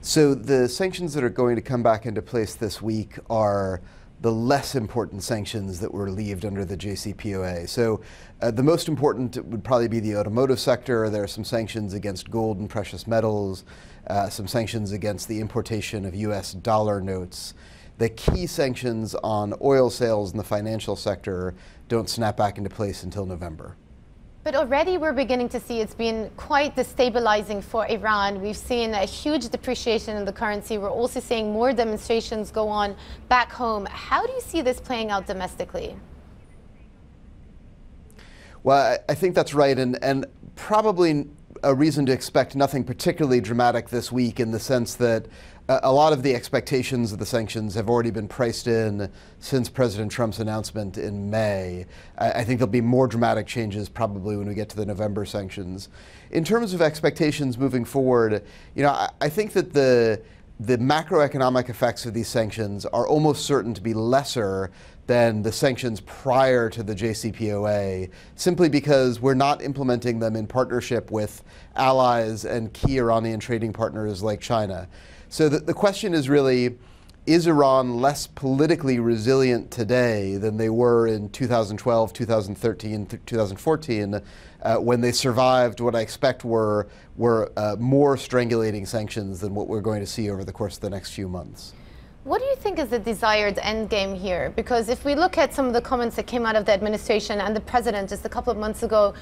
So the sanctions that are going to come back into place this week are the less important sanctions that were relieved under the JCPOA. So the most important would probably be the automotive sector. There are some sanctions against gold and precious metals, some sanctions against the importation of US dollar notes. The key sanctions on oil sales in the financial sector don't snap back into place until November. But already we're beginning to see it's been quite destabilizing for Iran. We've seen a huge depreciation in the currency. We're also seeing more demonstrations go on back home. How do you see this playing out domestically? Well, I think that's right, and probably a reason to expect nothing particularly dramatic this week, in the sense that a lot of the expectations of the sanctions have already been priced in since President Trump's announcement in May. I think there'll be more dramatic changes probably when we get to the November sanctions. In terms of expectations moving forward, I think that the macroeconomic effects of these sanctions are almost certain to be lesser than the sanctions prior to the JCPOA, simply because we're not implementing them in partnership with allies and key Iranian trading partners like China. So the question is really, is Iran less politically resilient today than they were in 2012, 2013, 2014, when they survived what I expect were more strangulating sanctions than what we're going to see over the course of the next few months? What do you think is the desired end game here? Because if we look at some of the comments that came out of the administration and the president just a couple of months ago,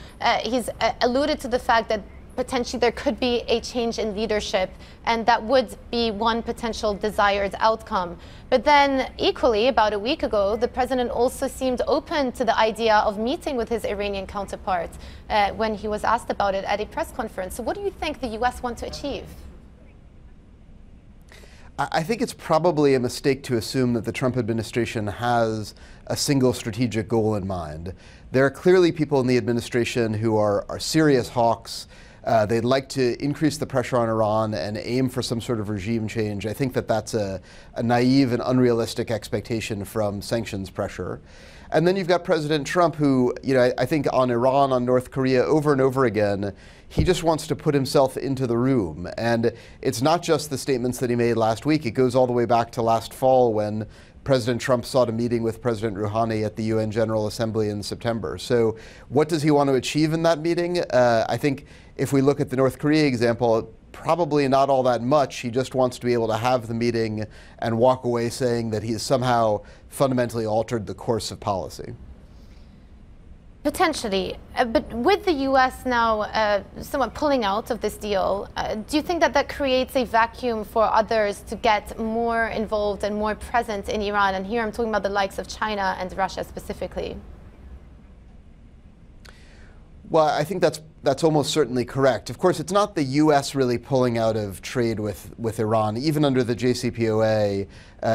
he's alluded to the fact that potentially there could be a change in leadership, and that would be one potential desired outcome. But then equally, about a week ago, the president also seemed open to the idea of meeting with his Iranian counterpart when he was asked about it at a press conference. So what do you think the US want to achieve? I think it's probably a mistake to assume that the Trump administration has a single strategic goal in mind. There are clearly people in the administration who are serious hawks. They'd like to increase the pressure on Iran and aim for some sort of regime change. I think that that's a naive and unrealistic expectation from sanctions pressure. And then you've got President Trump, who, I think on Iran, on North Korea, over and over again, he just wants to put himself into the room. And it's not just the statements that he made last week. It goes all the way back to last fall, when President Trump sought a meeting with President Rouhani at the UN General Assembly in September. So what does he want to achieve in that meeting? I think if we look at the North Korea example, probably not all that much. He just wants to be able to have the meeting and walk away saying that he has somehow fundamentally altered the course of policy. Potentially, but with the U.S. now somewhat pulling out of this deal, do you think that that creates a vacuum for others to get more involved and more present in Iran? And here I'm talking about the likes of China and Russia specifically. Well, I think that's almost certainly correct. Of course, it's not the U.S. really pulling out of trade with Iran. Even under the JCPOA,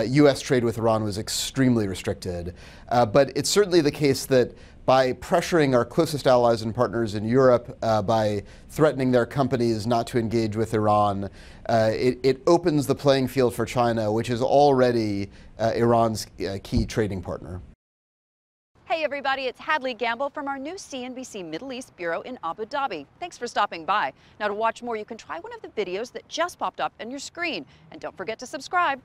U.S. trade with Iran was extremely restricted. But it's certainly the case that by pressuring our closest allies and partners in Europe, by threatening their companies not to engage with Iran, it opens the playing field for China, which is already Iran's key trading partner. Hey everybody, it's Hadley Gamble from our new CNBC Middle East Bureau in Abu Dhabi. Thanks for stopping by. Now, to watch more, you can try one of the videos that just popped up on your screen. And don't forget to subscribe.